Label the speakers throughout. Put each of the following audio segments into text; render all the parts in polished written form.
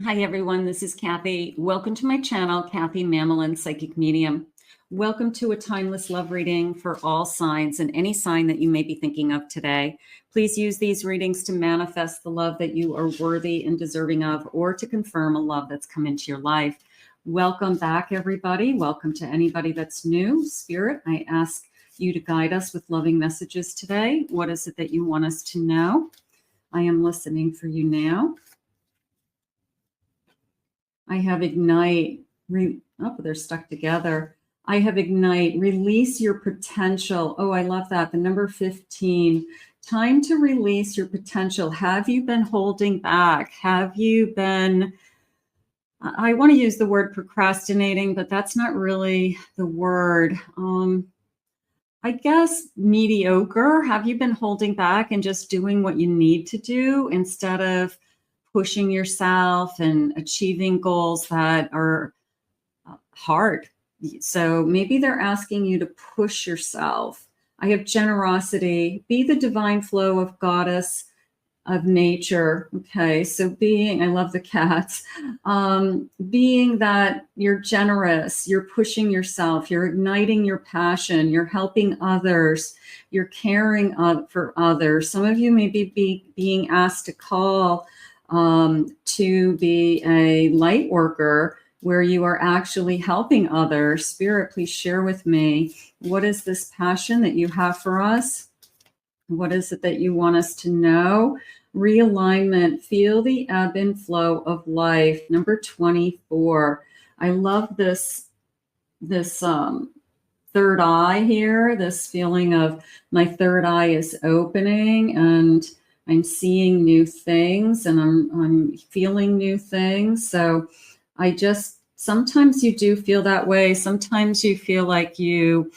Speaker 1: Hi everyone, this is Kathy. Welcome to my channel, Kathy Mamelin, Psychic Medium. Welcome to a timeless love reading for all signs and any sign that you may be thinking of today. Please use these readings to manifest the love that you are worthy and deserving of, or to confirm a love that's come into your life. Welcome back, everybody. Welcome to anybody that's new. Spirit, I ask you to guide us with loving messages today. What is it that you want us to know? I am listening for you now. I have Ignite. They're stuck together. I have Ignite. Release your potential. Oh, I love that. The number 15. Time to release your potential. Have you been holding back? Have you been, I want to use the word procrastinating, but that's not really the word. I guess mediocre. Have you been holding back and just doing what you need to do instead of pushing yourself and achieving goals that are hard? So maybe they're asking you to push yourself. I have generosity. Be the divine flow of goddess of nature. Okay, so being, I love the cats, being that you're generous, you're pushing yourself, you're igniting your passion, you're helping others, you're caring for others. Some of you may be being asked to call to be a light worker where you are actually helping others. Spirit, please share with me. What is this passion that you have for us? What is it that you want us to know? Realignment. Feel the ebb and flow of life. Number 24. I love this third eye here, this feeling of my third eye is opening and I'm seeing new things and I'm feeling new things. So sometimes you do feel that way. Sometimes you feel like you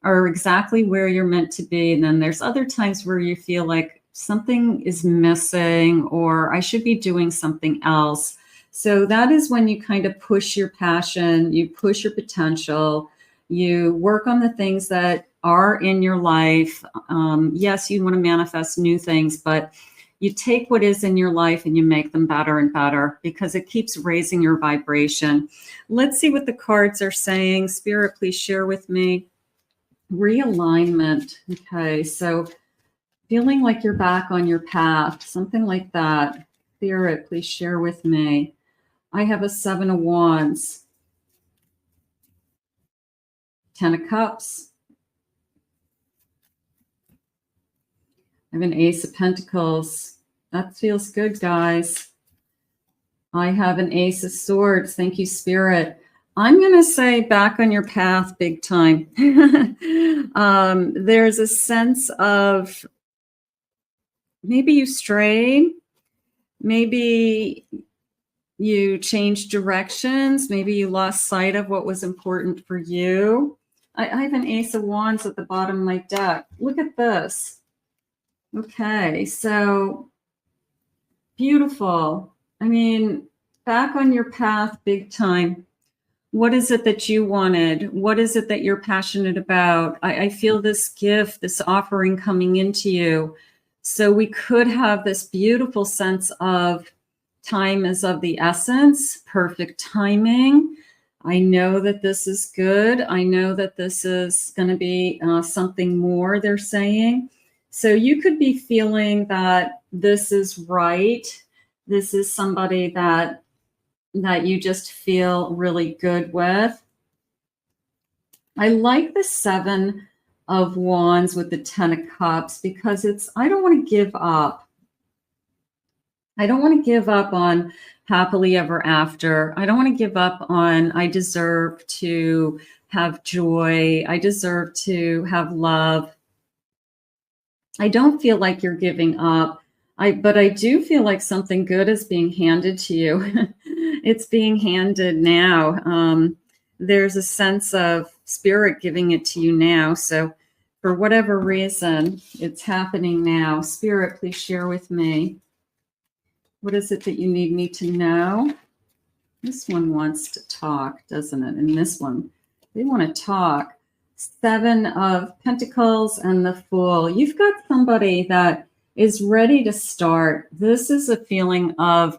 Speaker 1: are exactly where you're meant to be. And then there's other times where you feel like something is missing or I should be doing something else. So that is when you kind of push your passion, you push your potential, you work on the things that are in your life. Yes, you want to manifest new things, but you take what is in your life and you make them better and better because it keeps raising your vibration. Let's see what the cards are saying. Spirit, please share with me. Realignment. Okay, so feeling like you're back on your path, something like that. Spirit, please share with me. I have a 7 of Wands, 10 of Cups. I have an Ace of Pentacles. That feels good, guys. I have an Ace of Swords. Thank you, Spirit. I'm going to say back on your path big time. There's a sense of maybe you strayed, maybe you changed directions, maybe you lost sight of what was important for you. I have an Ace of Wands at the bottom of my deck. Look at this. Okay, so beautiful. I mean, back on your path big time. What is it that you wanted? What is it that you're passionate about? I feel this gift, this offering coming into you. So we could have this beautiful sense of time is of the essence, perfect timing. I know that this is good. I know that this is going to be something more, they're saying. So you could be feeling that this is right. This is somebody that you just feel really good with. I like the 7 of Wands with the 10 of Cups because I don't want to give up. I don't want to give up on happily ever after. I don't want to give up on I deserve to have joy. I deserve to have love. I don't feel like you're giving up. But I do feel like something good is being handed to you. It's being handed now. There's a sense of Spirit giving it to you now. So for whatever reason, it's happening now. Spirit, please share with me. What is it that you need me to know? This one wants to talk, doesn't it? And this one, they want to talk. 7 of Pentacles and the Fool. You've got somebody that is ready to start. This is a feeling of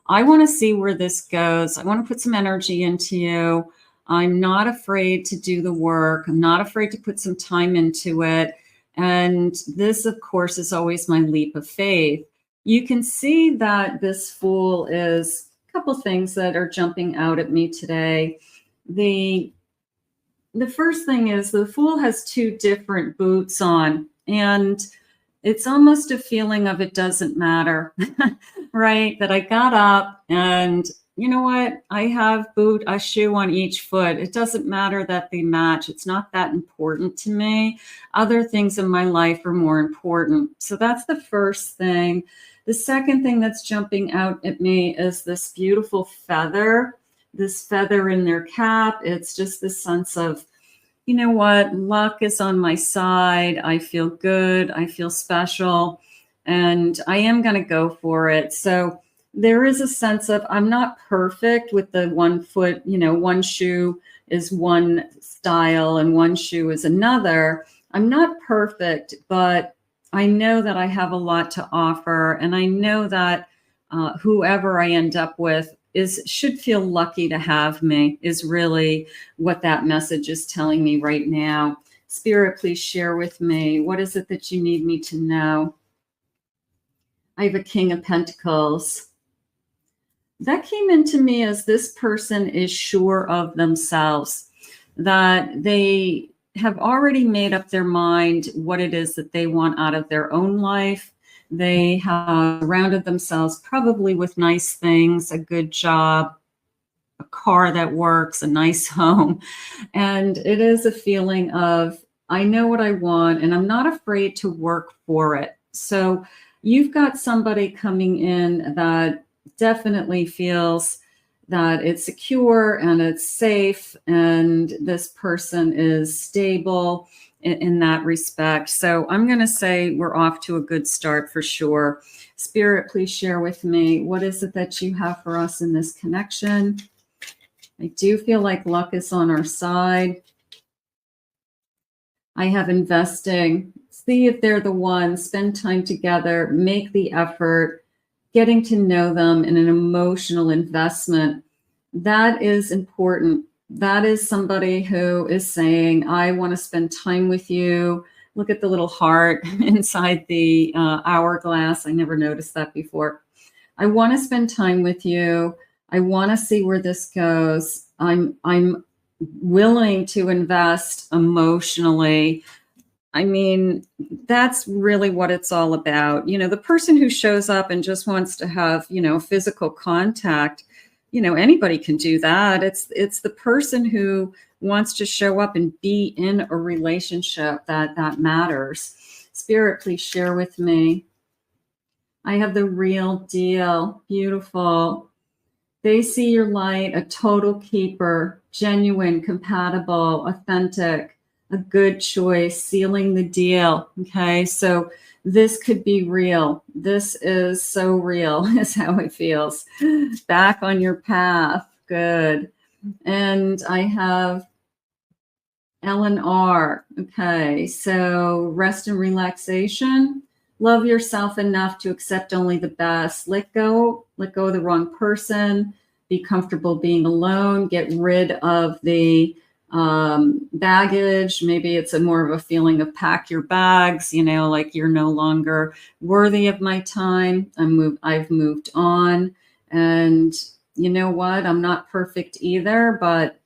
Speaker 1: I want to see where this goes. I want to put some energy into you. I'm not afraid to do the work. I'm not afraid to put some time into it. And this, of course, is always my leap of faith. You can see that this Fool is a couple things that are jumping out at me today. The first thing is the Fool has two different boots on, and it's almost a feeling of it doesn't matter, right? That I got up and you know what? I have a shoe on each foot. It doesn't matter that they match. It's not that important to me. Other things in my life are more important. So that's the first thing. The second thing that's jumping out at me is this beautiful feather, this feather in their cap. It's just this sense of, you know what? Luck is on my side. I feel good. I feel special. And I am going to go for it. So there is a sense of I'm not perfect with the 1 foot, one shoe is one style and one shoe is another. I'm not perfect, but I know that I have a lot to offer. And I know that whoever I end up with should feel lucky to have me, is really what that message is telling me right now. Spirit, please share with me. What is it that you need me to know? I have a King of Pentacles. That came into me as this person is sure of themselves, that they have already made up their mind what it is that they want out of their own life. They have surrounded themselves probably with nice things, a good job, a car that works, a nice home. And it is a feeling of, I know what I want and I'm not afraid to work for it. So you've got somebody coming in that definitely feels that it's secure and it's safe, and this person is stable in that respect. So I'm going to say we're off to a good start for sure. Spirit, please share with me. What is it that you have for us in this connection? I do feel like luck is on our side. I have investing. See if they're the one. Spend time together. Make the effort. Getting to know them in an emotional investment. That is important. That is somebody who is saying, I want to spend time with you. Look at the little heart inside the hourglass. I never noticed that before. I want to spend time with you. I want to see where this goes. I'm willing to invest emotionally. I mean, that's really what it's all about. The person who shows up and just wants to have, physical contact, anybody can do that. It's the person who wants to show up and be in a relationship that matters. Spirit, please share with me. I have the Real Deal. Beautiful. They see your light, a total keeper, genuine, compatible, authentic, a good choice, sealing the deal. Okay, so this could be real. This is so real, is how it feels. Back on your path. Good. And I have Elle and R. Okay, so rest and relaxation. Love yourself enough to accept only the best. Let go of the wrong person. Be comfortable being alone. Get rid of the baggage. Maybe it's more of a feeling of pack your bags, like you're no longer worthy of my time. I've moved on. And you know what? I'm not perfect either, but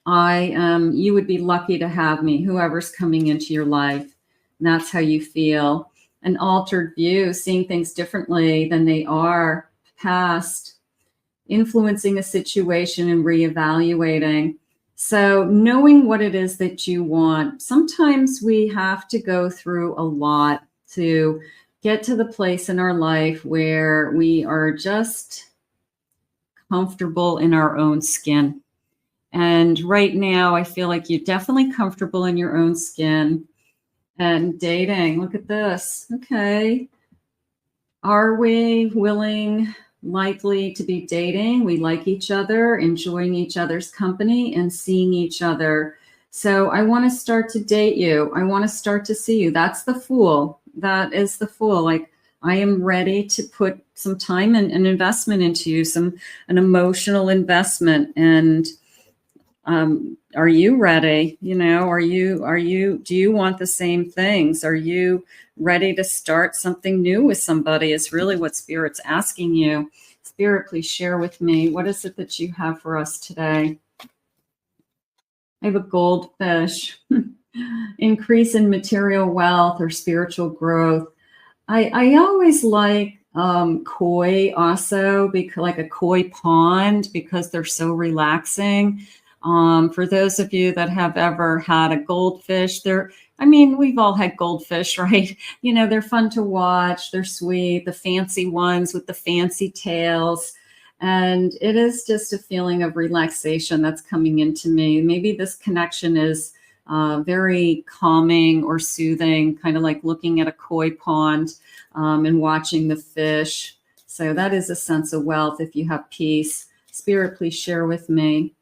Speaker 1: you would be lucky to have me, whoever's coming into your life. And that's how you feel. An altered view, seeing things differently than they are, past, influencing a situation and reevaluating. So knowing what it is that you want, sometimes we have to go through a lot to get to the place in our life where we are just comfortable in our own skin. And right now, I feel like you're definitely comfortable in your own skin. And dating, look at this. Okay. Are we willing, likely to be dating? We like each other, enjoying each other's company, and seeing each other. So I want to start to date you. I want to start to see you. That's the Fool. That is the Fool. Like, I am ready to put some time and an investment into you, an emotional investment. And are you ready? You know, do you want the same things? Are you ready to start something new with somebody is really what Spirit's asking you. Spirit, please share with me. What is it that you have for us today? I have a goldfish. Increase in material wealth or spiritual growth. I always like koi also, because like a koi pond, because they're so relaxing. For those of you that have ever had a goldfish, we've all had goldfish, right? You know, they're fun to watch. They're sweet, the fancy ones with the fancy tails. And it is just a feeling of relaxation that's coming into me. Maybe this connection is very calming or soothing, kind of like looking at a koi pond and watching the fish. So that is a sense of wealth if you have peace. Spirit, please share with me.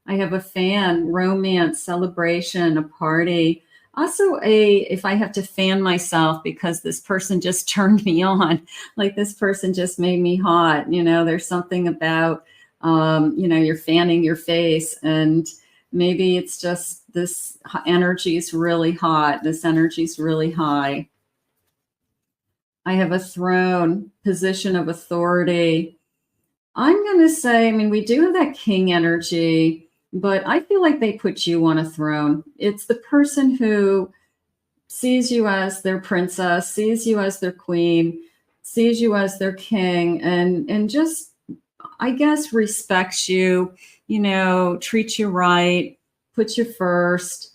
Speaker 1: I have a fan, romance, celebration, a party. Also if I have to fan myself because this person just turned me on, like this person just made me hot. You know, there's something about, you're fanning your face, and maybe it's just this energy is really hot. This energy is really high. I have a throne, position of authority. I'm going to say, we do have that king energy, but I feel like they put you on a throne. It's the person who sees you as their princess, sees you as their queen, sees you as their king, and just, I guess, respects you, treats you right, puts you first,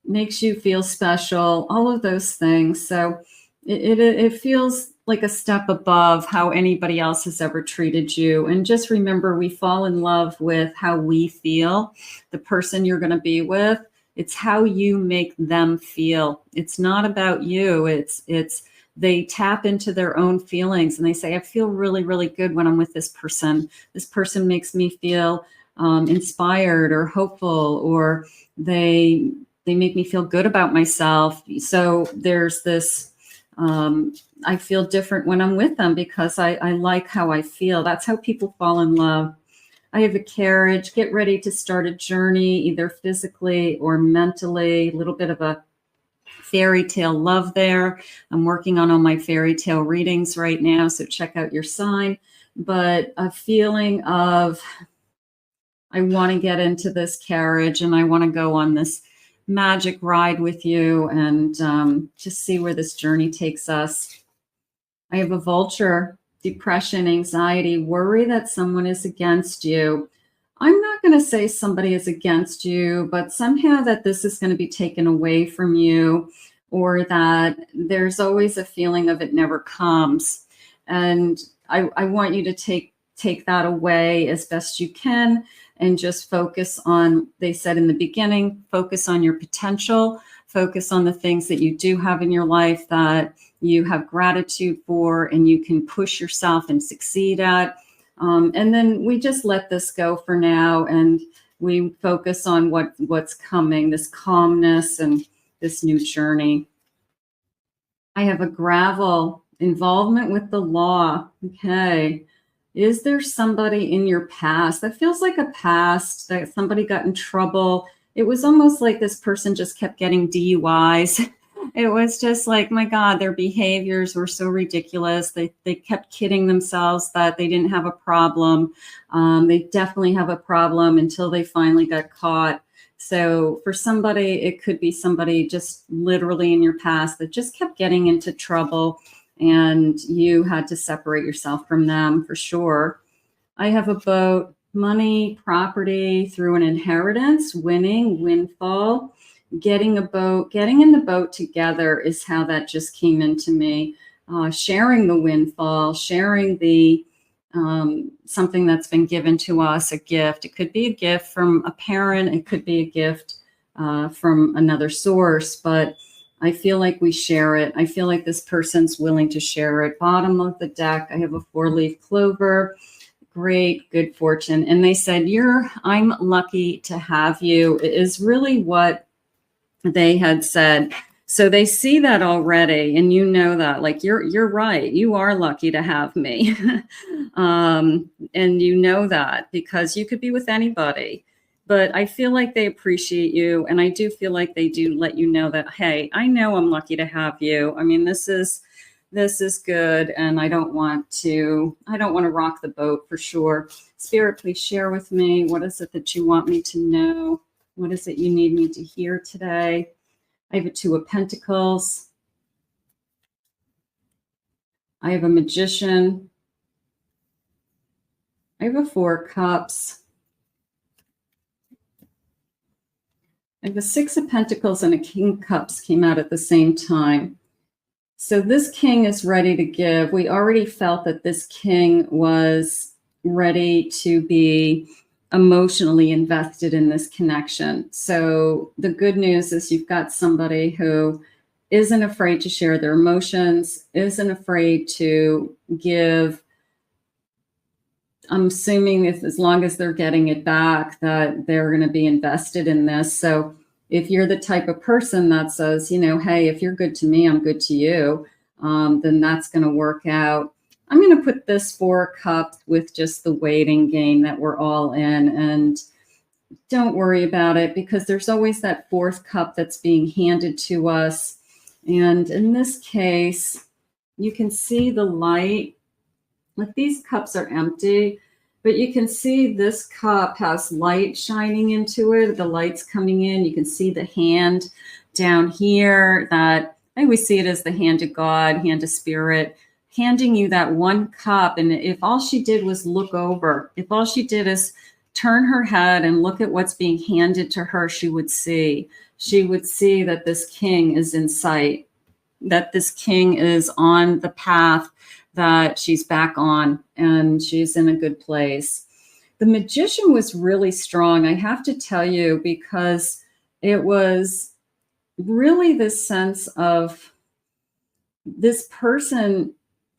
Speaker 1: makes you feel special, all of those things. So it feels like a step above how anybody else has ever treated you. And just remember, we fall in love with how we feel, the person you're going to be with. It's how you make them feel. It's not about you. It's they tap into their own feelings and they say, I feel really, really good when I'm with this person. This person makes me feel inspired or hopeful, or they make me feel good about myself. So there's this, I feel different when I'm with them because I like how I feel. That's how people fall in love. I have a carriage. Get ready to start a journey, either physically or mentally. A little bit of a fairy tale love there. I'm working on all my fairy tale readings right now, so check out your sign. But a feeling of, I want to get into this carriage and I want to go on this magic ride with you and just see where this journey takes us. I have a vulture, depression, anxiety, worry that someone is against you. I'm not going to say somebody is against you, but somehow that this is going to be taken away from you, or that there's always a feeling of it never comes. And I want you to take that away as best you can and just focus on, they said in the beginning, focus on your potential, focus on the things that you do have in your life that you have gratitude for and you can push yourself and succeed at. And then we just let this go for now and we focus on what's coming, this calmness and this new journey. I have a gravel, involvement with the law. Okay. Is there somebody in your past that feels like a past, that somebody got in trouble? It was almost like this person just kept getting DUIs. It was just like, my God, their behaviors were so ridiculous. They kept kidding themselves that they didn't have a problem. They definitely have a problem until they finally got caught. So for somebody, it could be somebody just literally in your past that just kept getting into trouble and you had to separate yourself from them for sure. I have a boat, money, property through an inheritance, winning, windfall. Getting a boat, getting in the boat together is how that just came into me. Sharing the windfall, sharing the something that's been given to us, a gift. It could be a gift from a parent. It could be a gift from another source, but I feel like we share it. I feel like this person's willing to share it. Bottom of the deck, I have a 4-leaf clover. Great, good fortune. And they said, I'm lucky to have you. It is really what they had said. So they see that already, and you know that, like, you're right. You are lucky to have me. And you know that because you could be with anybody. But I feel like they appreciate you, and I do feel like they do let you know that, hey, I know I'm lucky to have you. I mean, this is good, and I don't want to rock the boat for sure. Spirit, please share with me, what is it that you want me to know? What is it you need me to hear today? I have a Two of Pentacles. I have a Magician. I have a Four of Cups. I have a Six of Pentacles and a King of Cups came out at the same time. So this king is ready to give. We already felt that this king was ready to be emotionally invested in this connection. So the good news is you've got somebody who isn't afraid to share their emotions, isn't afraid to give. I'm assuming if, as long as they're getting it back, that they're going to be invested in this. So if you're the type of person that says, you know, hey, if you're good to me, I'm good to you, then that's going to work out. I'm going to put this Four of Cups with just the waiting game that we're all in. And don't worry about it, because there's always that fourth cup that's being handed to us. And in this case, you can see the light. Like, these cups are empty, but you can see this cup has light shining into it. The light's coming in. You can see the hand down here, that I always see it as the hand of God, hand of spirit, handing you that one cup. And if all she did was look over, if all she did is turn her head and look at what's being handed to her, she would see that this king is in sight, that this king is on the path that she's back on, and she's in a good place. The Magician was really strong, I have to tell you, because it was really this sense of this person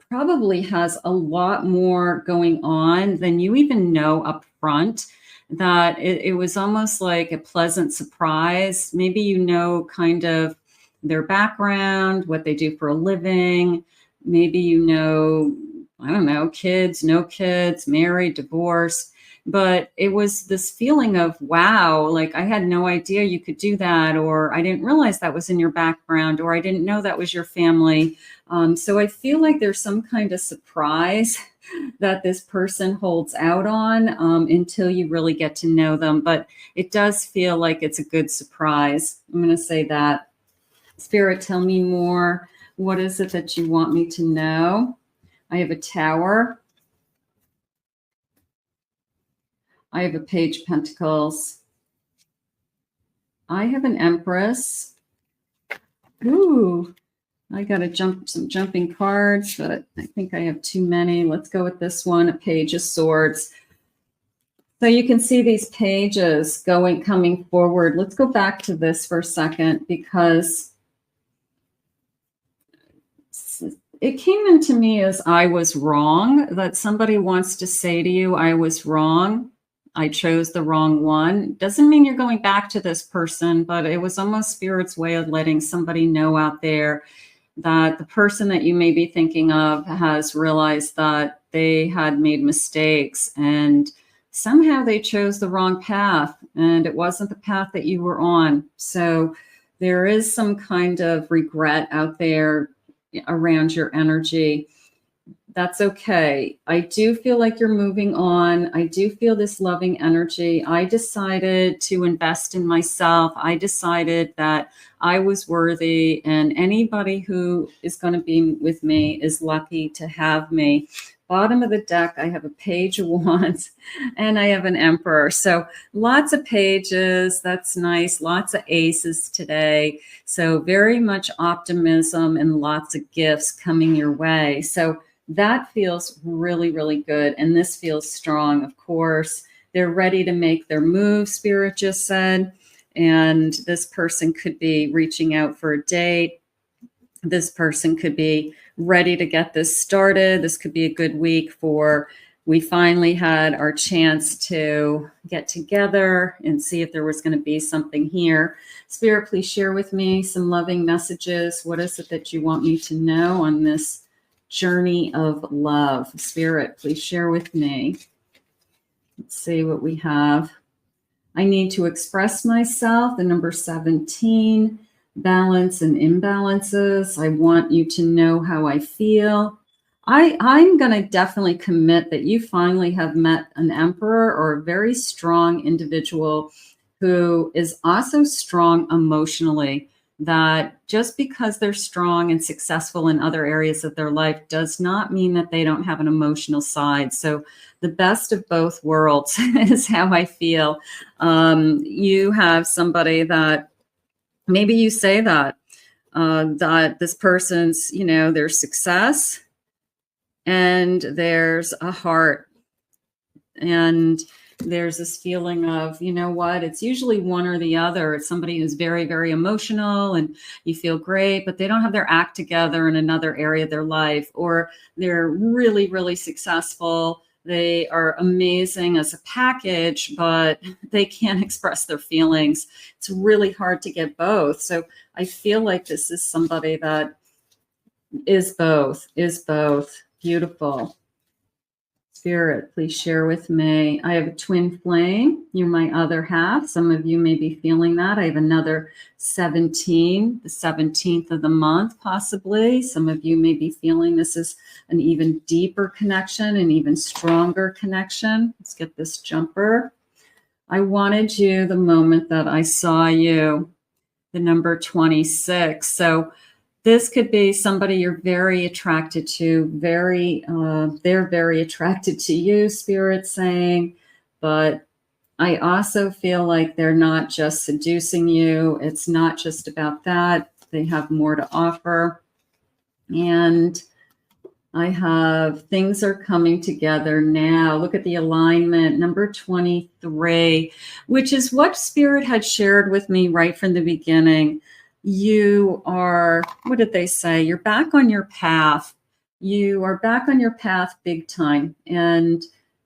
Speaker 1: probably has a lot more going on than you even know up front, that it was almost like a pleasant surprise. Maybe you know kind of their background, what they do for a living. Maybe you know, I don't know, kids, no kids, married, divorced. But it was this feeling of, wow, like, I had no idea you could do that, or I didn't realize that was in your background, or I didn't know that was your family. So I feel like there's some kind of surprise that this person holds out on until you really get to know them. But it does feel like it's a good surprise. I'm going to say that. Spirit, tell me more. What is it that you want me to know? I have a Tower. I have a Page of Pentacles. I have an Empress. Ooh, I got to some jumping cards, but I think I have too many. Let's go with this one, a Page of Swords. So you can see these pages coming forward. Let's go back to this for a second, because it came into me as I was wrong, that somebody wants to say to you, I was wrong. I chose the wrong one. Doesn't mean you're going back to this person, but it was almost Spirit's way of letting somebody know out there that the person that you may be thinking of has realized that they had made mistakes, and somehow they chose the wrong path, and it wasn't the path that you were on. So there is some kind of regret out there around your energy. That's okay. I do feel like you're moving on. I do feel this loving energy. I decided to invest in myself. I decided that I was worthy, and anybody who is going to be with me is lucky to have me. Bottom of the deck, I have a Page of Wands and I have an Emperor. So lots of pages. That's nice. Lots of aces today. So very much optimism and lots of gifts coming your way. So that feels really, really good. And this feels strong, of course. They're ready to make their move, Spirit just said. And this person could be reaching out for a date. This person could be ready to get this started. This could be a good week for we finally had our chance to get together and see if there was going to be something here. Spirit, please share with me some loving messages. What is it that you want me to know on this journey of love? Spirit, please share with me. Let's see what we have. I need to express myself, the number 17, balance and imbalances. I want you to know how I feel. I'm going to definitely commit that you finally have met an emperor or a very strong individual who is also strong emotionally, that just because they're strong and successful in other areas of their life does not mean that they don't have an emotional side. So the best of both worlds is how I feel. You have somebody that maybe you say that this person's, there's success and there's a heart, and there's this feeling of, it's usually one or the other. It's somebody who's very, very emotional and you feel great, but they don't have their act together in another area of their life, or they're really, really successful. They are amazing as a package, but they can't express their feelings. It's really hard to get both. So I feel like this is somebody that is both. Beautiful. Spirit, please share with me. I have a twin flame. You're my other half. Some of you may be feeling that. I have another 17, the 17th of the month, possibly. Some of you may be feeling this is an even deeper connection, an even stronger connection. Let's get this jumper. I wanted you the moment that I saw you, the number 26. So this could be somebody you're very attracted to, they're very attracted to you, Spirit saying, but I also feel like they're not just seducing you. It's not just about that. They have more to offer. And I have things are coming together now. Look at the alignment, number 23, which is what Spirit had shared with me right from the beginning. You are, what did they say? You're back on your path. You are back on your path big time. And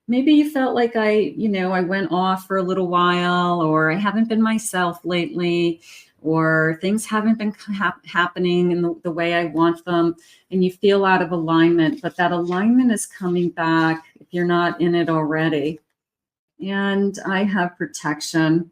Speaker 1: maybe you felt like I went off for a little while, or I haven't been myself lately, or things haven't been happening in the way I want them, and you feel out of alignment. But that alignment is coming back if you're not in it already. And I have protection.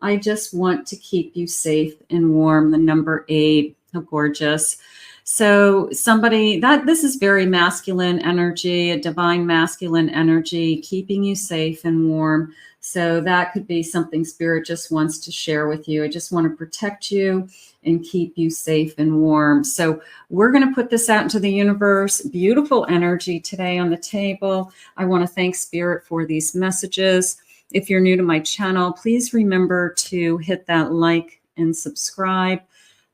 Speaker 1: I just want to keep you safe and warm. The number 8, how gorgeous. So somebody this is very masculine energy, a divine masculine energy, keeping you safe and warm. So that could be something Spirit just wants to share with you. I just want to protect you and keep you safe and warm. So we're going to put this out into the universe. Beautiful energy today on the table. I want to thank Spirit for these messages. If you're new to my channel, please remember to hit that like and subscribe,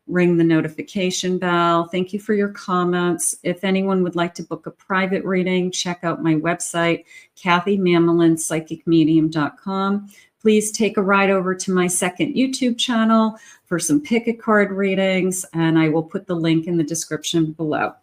Speaker 1: ring the notification bell. Thank you for your comments. If anyone would like to book a private reading, check out my website, KathyMammelin.psychicmedium.com. Please take a ride over to my second YouTube channel for some pick a card readings, and I will put the link in the description below.